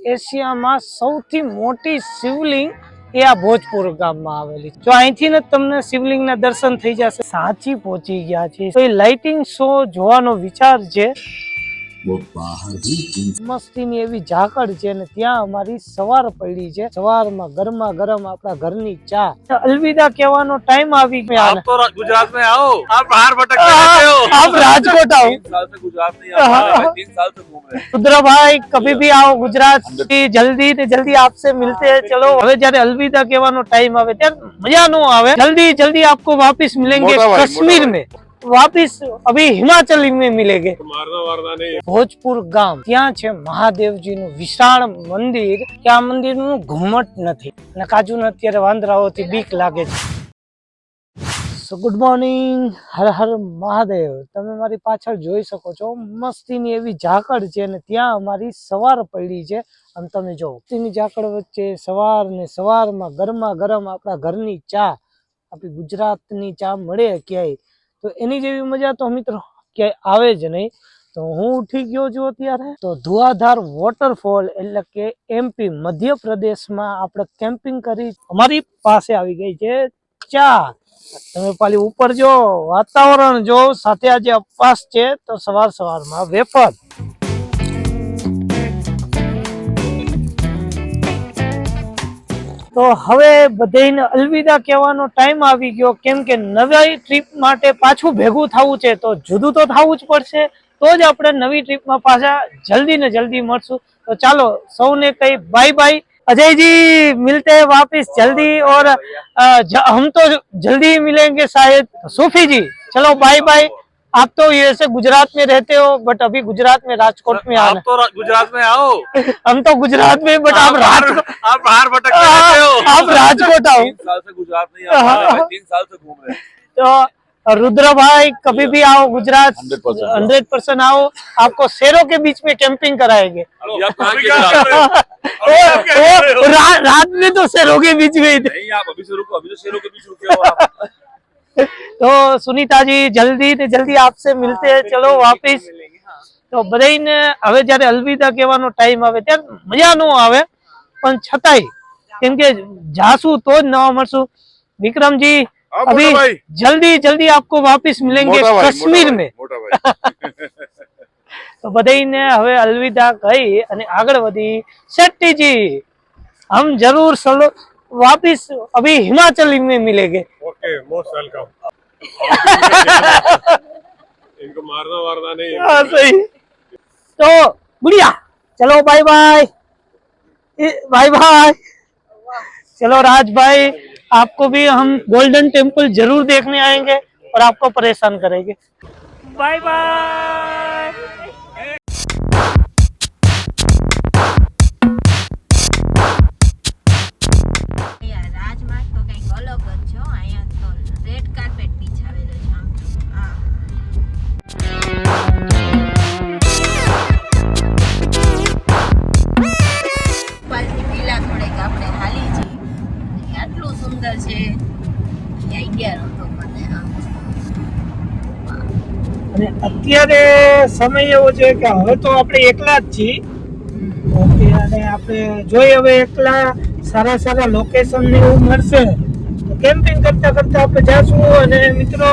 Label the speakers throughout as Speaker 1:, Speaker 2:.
Speaker 1: એશિયામાં સૌથી મોટી શિવલિંગ એ આ ભોજપુર ગામમાં આવેલી છે। જો અહીંથી ને તમને શિવલિંગના દર્શન થઈ જશે। સાંચી પહોંચી ગયા છે તો એ લાઇટિંગ શો જોવાનો વિચાર છે। મસ્તીની એવી ઝાકળ છે ને ત્યાં અમારી સવાર પડી છે। સવારમાં ગરમા ગરમ આપણા ઘરની ચા। અલવિદા કહેવાનો ટાઈમ આવી ગયો।
Speaker 2: आप तो गुजरात में आओ, आप बाहर भटकते रहते हो।
Speaker 1: आप राजकोट आओ।
Speaker 2: 3 साल से गुजरात नहीं आ रहा है, 3 साल से घूम रहे हैं।
Speaker 1: रुद्र भाई कभी भी आओ गुजरात की जल्दी से जल्दी आपसे मिलते हैं। चलो હવે જ્યારે અલવિદા કહેવાનો ટાઈમ આવે ત્યારે મજા નો આવે। जल्दी जल्दी आपको वापस मिलेंगे कश्मीर में, वापस अभी हिमाचल में मिलेंगे।
Speaker 2: मारना वारना नहीं।
Speaker 1: ભોજપુર ગામ ત્યાં છે મહાદેવજીનું વિશાળ મંદિર કે આ મંદિરનું ઘુમટ નથી અને કાજુને અત્યારે વાંદરાઓથી બીક લાગે છે। સો ગુડ મોર્નિંગ, હર હર મહાદેવ। તમે મારી પાછળ જોઈ શકો છો મસ્તીની એવી ઝાકળ છે અને ત્યાં અમારી સવાર પડી છે। અને તમે જો મસ્તીની ઝાકળ વચ્ચે સવાર ને સવારમાં ગરમા ગરમ આપણા ઘરની ચા, આપણી ગુજરાતની ચા મળે ક્યાંય તો એની જેવી મજા તો મિત્રો ક્યાંય આવે જ નહીં। તો હું ઉઠી ગયો છું અત્યારે તો ધુઆધાર વોટરફોલ એટલે કે એમપી મધ્યપ્રદેશમાં આપણે કેમ્પિંગ કરી અમારી પાસે આવી ગઈ છે ચા। તમે પાલી ઉપર જો વાતાવરણ જો સાથે આજે અપવાસ છે તો સવાર સવારમાં વેફર। તો હવે બધાને અલવિદા કહેવાનો ટાઈમ આવી ગયો કેમ કે નવી ટ્રીપ માટે પાછું ભેગું થવું છે તો જુદું તો થવું જ પડશે તો જ આપણે નવી ટ્રીપમાં પાછા જલ્દી ને જલ્દી મળશું। તો ચાલો સૌને કઈ બાય બાય। अजय जी मिलते हैं वापस जल्दी और हम तो जल्दी ही मिलेंगे शायद। सूफी जी चलो बाय बाय। आप तो यूएसए गुजरात में रहते हो बट अभी गुजरात में राजकोट में आना।
Speaker 2: आप तो गुजरात में आओ।
Speaker 1: हम तो गुजरात में बट आप
Speaker 2: बाहर भटकते रहते हो।
Speaker 1: आप राजकोट आओ।
Speaker 2: 3 साल से गुजरात नहीं आ रहा है, 3 साल से घूम रहे हैं।
Speaker 1: तो रुद्र भाई कभी भी आओ गुजरात 100% आओ। आपको शेरों के बीच में कैंपिंग कराएंगे। रात में तो शेरों के बीच में
Speaker 2: नहीं, आप अभी से रुको, अभी तो शेरों के बीच रुके हो आप।
Speaker 1: तो सुनीता जी जल्दी से जल्दी आपसे मिलते हैं। चलो वापिस। तो બધાને હવે જ્યારે અલવિદા કહેવાનો ટાઈમ આવે ત્યારે મજા નો આવે પણ છતાંય કેમ કે જાશું તો જ નવા મળશું। विक्रम जी अभी जल्दी जल्दी आपको वापस मिलेंगे कश्मीर में। तो बधाईने हवे अलविदा कही अने आगळ वधी। शेट्टी जी हम जरूर वापस अभी हिमाचल में मिलेंगे।
Speaker 2: Okay, most welcome. इनको मारना वारना नहीं।
Speaker 1: हाँ सही। तो गुड़िया चलो बाय बाय बाय बाय। चलो राज भाई आपको भी हम गोल्डन टेम्पल जरूर देखने आएंगे और आपको परेशान करेंगे। Bye bye.
Speaker 3: રાજમાર્ગ તો કંઈક અલગ જ છે। અહીંયા તો રેડ કાર્પેટ બિછાવેલો છે આમ જો। પાલથી પેલા થોડેક આપણે હાલી જઈએ। આટલું સુંદર છે આઈડિયા નહોતો મને।
Speaker 1: અને અત્યારે સમય એવો છે કે હવે તો આપણે એકલા જ છીએ। ઓકે, અને આપણે જોઈએ હવે એકલા સારા સારા લોકેશન ને એવું મળશે તો કેમ્પિંગ કરતા કરતા આપણે જાશું। અને મિત્રો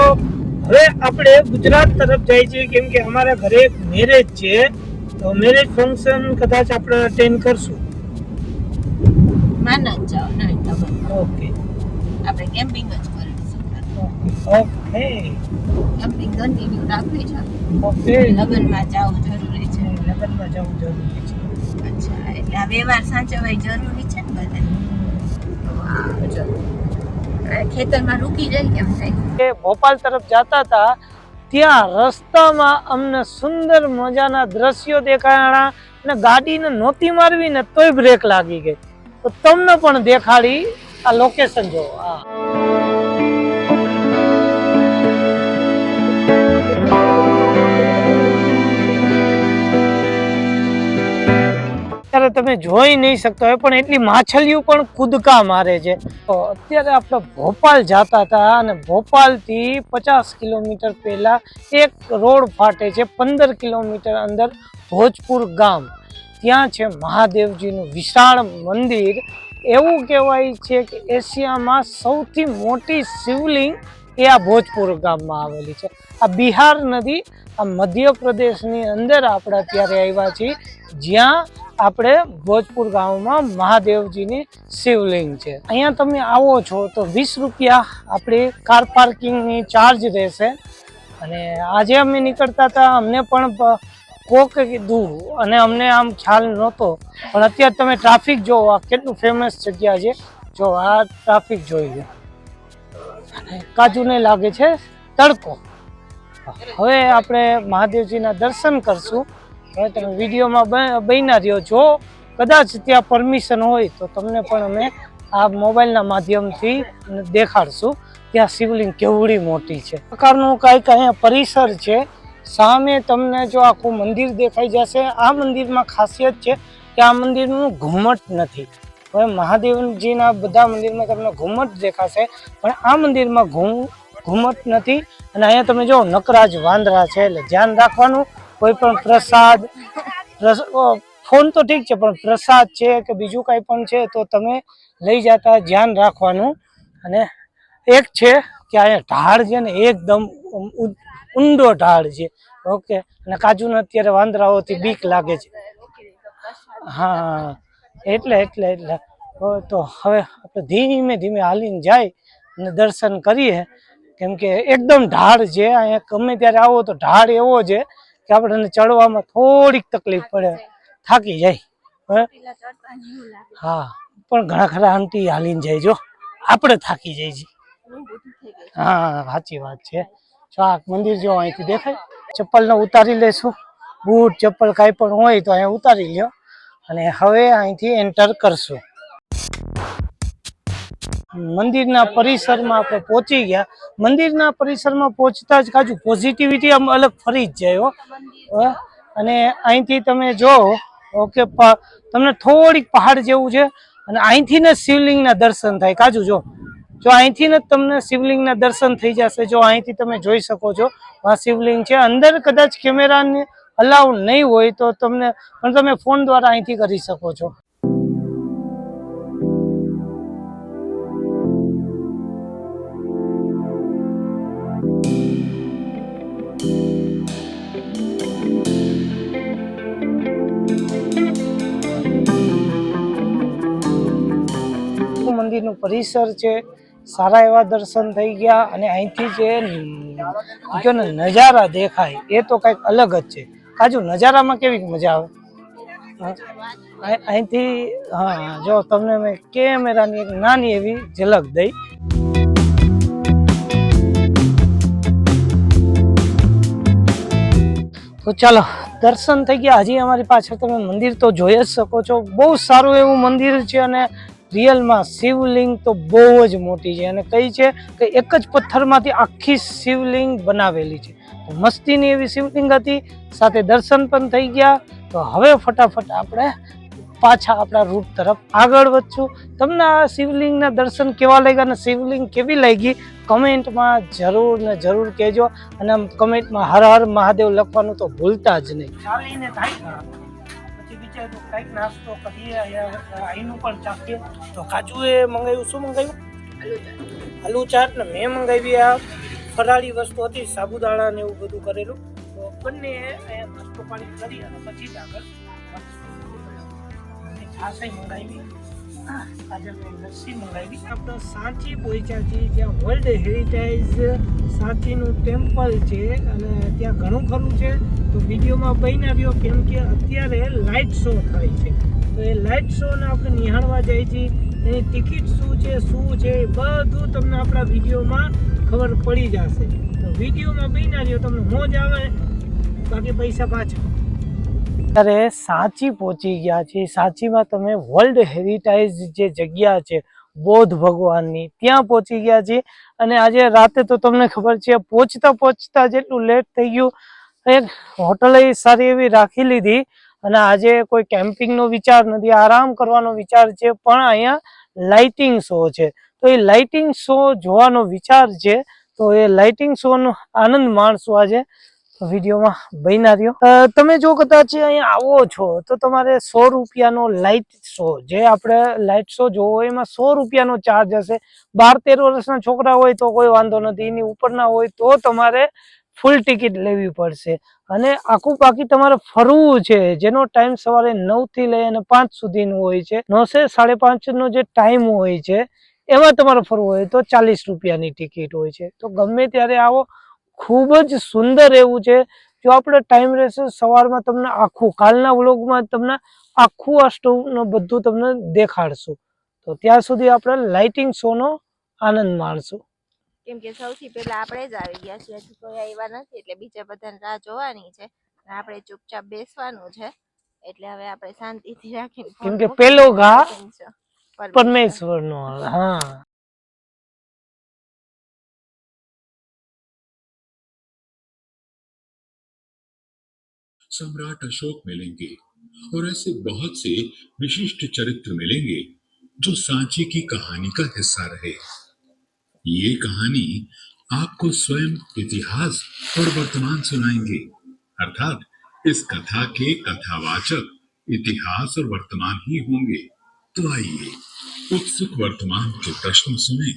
Speaker 1: હવે આપણે ગુજરાત તરફ જાય છે કેમ કે અમારા ઘરે એક મેરેજ છે તો મેરેજ ફંક્શન કદાચ આપણે અટેન્ડ કરશું।
Speaker 3: માન જ જાઓ નહીં તમે।
Speaker 1: ઓકે
Speaker 3: આપણે કેમ્પિંગ જ કરીશું।
Speaker 1: ઓકે
Speaker 3: કેમ્પિંગ કન્ટિન્યુ રાખવી છે।
Speaker 1: ઓકે
Speaker 3: લગ્નમાં જવું જરૂરી છે।
Speaker 1: લગ્નમાં જવું જરૂરી છે।
Speaker 3: અચ્છા, એટલે આ વ્યવહાર સાચવવા જરૂરી છે ને બધા। ખેતરમાં રૂકી જાય કેમ થાય।
Speaker 1: ભોપાલ તરફ જતા હતા ત્યાં રસ્તામાં અમને સુંદર મજાના દ્રશ્યો દેખાણા અને ગાડીને નહોતી મારવી ને તોય બ્રેક લાગી ગઈ। તો તમને પણ દેખાડી આ લોકેશન જો। અત્યારે તમે જોઈ નહીં શકતા હોય પણ એટલી માછલીઓ પણ કૂદકા મારે છે। તો અત્યારે આપણે ભોપાલ જતા હતા અને ભોપાલ થી 50 કિલોમીટર પહેલા એક રોડ ફાટે છે 15 કિલોમીટર અંદર ભોજપુર ગામ। ત્યાં છે મહાદેવજીનું વિશાળ મંદિર. એવું કહેવાય છે કે એશિયામાં સૌથી મોટી શિવલિંગ એ આ ભોજપુર ગામમાં આવેલી છે. આ બિહાર નદી, આ મધ્યપ્રદેશની અંદર આપણે અત્યારે આવ્યા છીએ, જ્યાં આપણે ભોજપુર ગામમાં મહાદેવજીની શિવલિંગ છે. અહીંયા તમે આવો છો તો 20 રૂપિયા આપણી કાર પાર્કિંગની ચાર્જ રહેશે. અને આજે અમે નીકળતા હતા, અમને પણ કોક કીધું અને અમને આમ ખ્યાલ નહોતો, પણ અત્યારે તમે ટ્રાફિક જોવો, આ કેટલું ફેમસ જગ્યા છે. જો આ ટ્રાફિક જોઈ લો, કાજુને લાગે છે તડકો. હવે આપણે મહાદેવજીના દર્શન કરશું. હવે તમે વિડીયોમાં બન્યા રહ્યો. જો કદાચ ત્યાં પરમિશન હોય તો તમને પણ અમે આ મોબાઈલના માધ્યમથી દેખાડશું ત્યાં શિવલિંગ કેવડી મોટી છે. પ્રકારનું કંઈક અહીંયા પરિસર છે. સામે તમને જો આખું મંદિર દેખાઈ જશે. આ મંદિરમાં ખાસિયત છે કે આ મંદિરનું ઘુમ્મટ નથી. હવે મહાદેવજીના બધા મંદિરમાં તમને ઘુમ્મટ દેખાશે, પણ આ મંદિરમાં ઘુમ્મટ નથી. અને અહીંયા તમે જો નકરાજ વાંદરા છે, એટલે ધ્યાન રાખવાનું. કોઈ પણ પ્રસાદ, ફોન તો ઠીક છે, પણ પ્રસાદ છે કે બીજું કાંઈ પણ છે તો તમે લઈ જતા ધ્યાન રાખવાનું. અને એક છે કે અહીંયા ઢાળ છે ને એકદમ ઊંડો ઢાળ છે. ઓકે, અને કાજુને અત્યારે વાંદરાઓથી બીક લાગે છે. હા, એટલે તો હવે આપણે ધીમે ધીમે હાલીને જાય અને દર્શન કરીએ, કેમ કે એકદમ ઢાળ છે. અહીંયા ગમે ત્યારે આવો તો ઢાળ એવો છે કે આપણને ચડવામાં થોડીક તકલીફ પડે, થાકી જાય. હા, પણ ઘણા ખરા આંટી હાલીને જાય, જો આપણે થાકી જાય છે. હા, સાચી વાત છે. જો આ મંદિર જો અહીંથી દેખાય. ચપ્પલને ઉતારી લેશું, બૂટ ચપ્પલ કાંઈ પણ હોય તો અહીંયા ઉતારી લ્યો. અને હવે અહીંથી એન્ટર કરશું. મંદિરના પરિસરમાં આપણે પહોંચી ગયા. મંદિરના પરિસરમાં પહોંચતા જ કાજુ પોઝિટિવિટી આમ અલગ ફરી જ જાય હો. અને અહીંથી તમે જો ઓકે, તમને થોડીક પહાડ જેવું છે અને અહીંથી ને શિવલિંગના દર્શન થાય. કાજુ જો અહીંથી ને તમને શિવલિંગના દર્શન થઈ જશે. જો અહીંથી તમે જોઈ શકો છો આ શિવલિંગ છે. અંદર કદાચ કેમેરાને અલાઉ નહીં હોય તો તમને, પણ તમે ફોન દ્વારા અહીંથી કરી શકો છો. મંદિરનું પરિસર છે, સારા એવા દર્શન થઈ ગયા. અને અહીંથી જે નજારા દેખાય એ તો કંઈક અલગ જ છે. કાજુ નજારામાં કેવી મજા આવે અહીંથી. હા, જો તમને મેં કેમેરાની એક નાની એવી ઝલક દઈ. તો ચાલો, દર્શન થઈ ગયા. હજી અમારી પાછળ તમે મંદિર તો જોઈ જ શકો છો. બહુ સારું એવું મંદિર છે અને રિયલમાં શિવલિંગ તો બહુ જ મોટી છે. અને કઈ છે કે એક જ પથ્થરમાંથી આખી શિવલિંગ બનાવેલી છે. મસ્તીની એવી શિવલિંગ હતી. સાથે દર્શન પણ થઈ ગયા. તો હવે ફટાફટ આપણે પાછા આપણા રૂટ તરફ આગળ વધશું. તમને આ શિવલિંગના દર્શન કેવા લાગ્યા અને શિવલિંગ કેવી લાગી કમેન્ટમાં જરૂર ને જરૂર કહેજો. અને કમેન્ટમાં હર હર મહાદેવ લખવાનું તો ભૂલતા જ નહીં. ચાલીને થાય પછી વિચાર્યું કંઈક નાસ્તો કરીએ, અહીંનું પણ ચાખીએ. તો કાજુએ મંગાવ્યું, શું મંગાવ્યું? આલુ ચાટ. ને મેં મંગાવી આ ફરાળી વસ્તુ હતી, સાબુદાણા ને એવું બધું કરેલું. તો બંને અહીંયા નાસ્તો પાણી કરી અને પછી જ આગળ છાશ મંગાવી, લસ્સી મંગાવી. આપણે સાંચી પહોંચ્યા છીએ, જ્યાં વર્લ્ડ હેરિટેજ સાંચીનું ટેમ્પલ છે. અને ત્યાં ઘણું ખરું છે. તો વિડીયોમાં બન્યા રહ્યો, કેમ કે અત્યારે લાઇટ શો થાય છે. તો એ લાઇટ શોને આપણે નિહાળવા જાય છીએ. એની ટિકિટ શું છે એ બધું તમને આપણા વિડીયોમાં ખબર પડી જશે. તો વિડીયોમાં બન્યા રહ્યો, તમને મોજ આવે, બાકી પૈસા પાછા. અત્યારે સાંચી પહોંચી ગયા છે. સાંચીમાં તમે વર્લ્ડ હેરિટેજ જે જગ્યા છે બૌદ્ધ ભગવાનની, ત્યાં પહોંચી ગયા છે. અને આજે રાતે તો તમને ખબર છે પહોંચતા જેટલું લેટ થઈ ગયું. એક હોટલ સારી એવી રાખી લીધી. અને આજે કોઈ કેમ્પિંગનો વિચાર નથી, આરામ કરવાનો વિચાર છે. પણ અહીંયા લાઇટિંગ શો છે, તો એ લાઇટિંગ શો જોવાનો વિચાર છે. તો એ લાઇટિંગ શોનો આનંદ માણશું આજે. વિડીયોમાં બન્યા રહ્યો. તમે જો કદાચ અહીંયા આવો છો તો તમારે 100 રૂપિયાનો લાઇટ શો, જે આપણે લાઇટ શો જોવો હોય એમાં 100 રૂપિયાનો ચાર્જ હશે. 12-13 વર્ષના છોકરા હોય તો કોઈ વાંધો નથી, એની ઉપરના હોય તો તમારે ફૂલ ટિકિટ લેવી પડશે. અને આખું બાકી તમારે ફરવું છે, જેનો ટાઈમ સવારે 9 થી લઈ અને 5 સુધીનું હોય છે. 9 5:30 નો જે ટાઈમ હોય છે એમાં તમારે ફરવું હોય તો 40 રૂપિયાની ટિકિટ હોય છે. તો ગમે ત્યારે આવો, ખૂબ જ સુંદર એવું છે. જો આપણે ટાઈમ રહેશે સવારમાં તમને આખું કાલના વ્લોગમાં તમને આખું આ સ્ટોવનું બધું તમને દેખાડશું. તો ત્યાં સુધી આપણે લાઇટિંગ શો નો આનંદ માણશું.
Speaker 3: કેમ કે સૌથી પહેલા આપણે જ આવી ગયા છીએ, હજી કોઈ આવ્યા નથી, એટલે બીજા બધાને રાહ જોવાની છે અને આપણે ચૂપચાપ બેસવાનું છે. એટલે હવે આપણે શાંતિથી રાખીને
Speaker 1: કેમ કે પેલો ઘા પરમેશ્વર નો. હા,
Speaker 4: सम्राट अशोक मिलेंगे और ऐसे बहुत से विशिष्ट चरित्र मिलेंगे जो सांची की कहानी का हिस्सा रहे। ये कहानी आपको स्वयं इतिहास और वर्तमान सुनाएंगे, अर्थात इस कथा के कथावाचक इतिहास और वर्तमान ही होंगे। तो आइए उत्सुक वर्तमान के प्रश्न सुने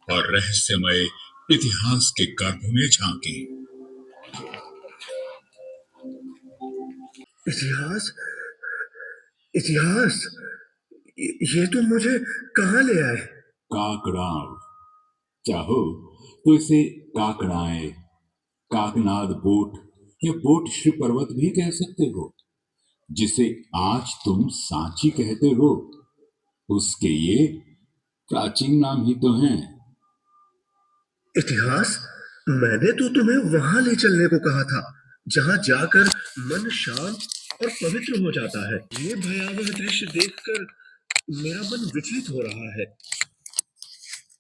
Speaker 4: और रहस्यमय इतिहास के गर्भ में झांकें।
Speaker 5: इतिहास इतिहास ये तो मुझे कहाँ ले आए?
Speaker 4: काकड़ाव, चाहो तो इसे काकड़ाए, काकनाद बोट या बोट श्री पर्वत भी कह सकते हो, जिसे आज तुम सांची कहते हो। उसके ये प्राचीन नाम ही तो हैं।
Speaker 5: इतिहास? मैंने तो तुम्हें वहां ले चलने को कहा था जहां जाकर मन शांत और पवित्र हो जाता है। ये भयावह दृश्य देखकर मेरा मन विचलित हो रहा है।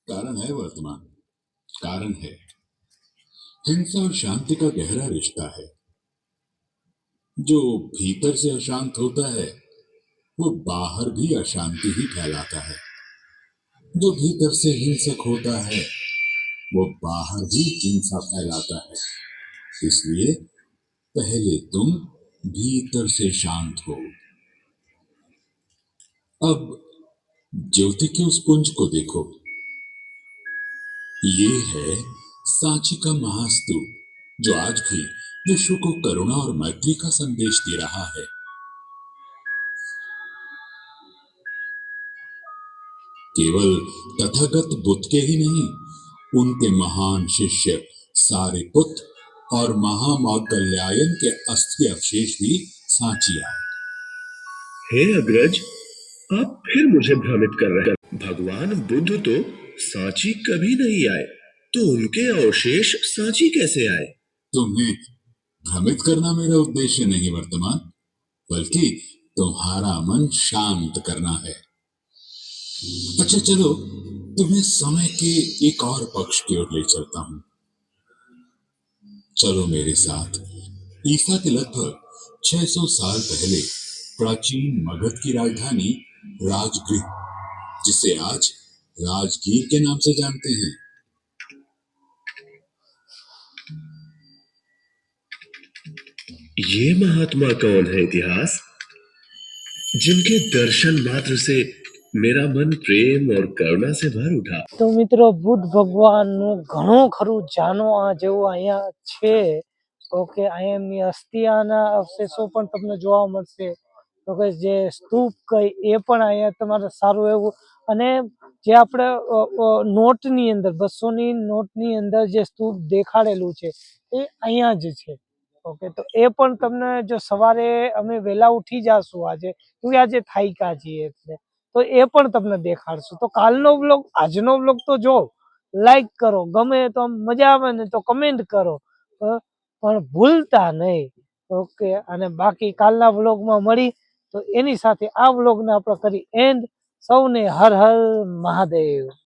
Speaker 4: कारण है वर्तमान, कारण है। हिंसा और शांति का गहरा रिश्ता है। जो भीतर से अशांत होता है वो बाहर भी अशांति ही फैलाता है। जो भीतर से हिंसक होता है वो बाहर भी हिंसा फैलाता है। इसलिए पहले तुम भीतर से शांत हो। अब ज्योति के उस पुंज को देखो, ये है सांची का महास्तूप, जो आज भी विश्व को करुणा और मैत्री का संदेश दे रहा है। केवल तथागत बुद्ध के ही नहीं, उनके महान शिष्य सारिपुत्र और महामौगल्यायन के अस्थि अवशेष भी सांची आए।
Speaker 5: हे अग्रज, आप फिर मुझे भ्रमित कर रहे हैं। भगवान बुद्ध तो सांची कभी नहीं आए, तो उनके अवशेष सांची कैसे आए?
Speaker 4: तुम्हें भ्रमित करना मेरा उद्देश्य नहीं वर्तमान, बल्कि तुम्हारा मन शांत करना है। अच्छा चलो, तुम्हें समय के एक और पक्ष की ओर ले चलता हूं। चलो मेरे साथ ईसा के लगभग 600 साल पहले प्राचीन मगध की राजधानी राजगृह, जिसे आज राजगीर के नाम से जानते हैं।
Speaker 5: ये महात्मा कौन है इतिहास, जिनके दर्शन मात्र से मेरा मन प्रेम और करुणा से भर उठा?
Speaker 1: તો મિત્રો, બુદ્ધ ભગવાનનું ઘણું ખરું જાણવા જેવું અહીંયા છે. ઓકે, અહીંયા એમની અસ્થિયાના અવશેષો પણ તમને જોવા મળશે. તો કે જે સ્તૂપ કઈ એ પણ અહીંયા તમારે સારું એવું, અને જે આપણે નોટની અંદર 200ની નોટની અંદર જે સ્તૂપ દેખાડેલું છે એ અહીંયા જ છે. ઓકે, તો એ પણ તમને જો સવારે અમે વહેલા ઉઠી જાશું આજે, કેમકે આજે થાક્યા છીએ એટલે, તો એ પણ તમને દેખાડશું. તો કાલનો વ્લોગ, આજનો વ્લોગ તો જો લાઈક કરો, ગમે તો મજા આવે ને તો કમેન્ટ કરો, પણ ભૂલતા નહીં. ઓકે, અને બાકી કાલના વ્લોગમાં મળી, તો એની સાથે આ વ્લોગને આપણે કરી એન્ડ. સૌને હર હર મહાદેવ.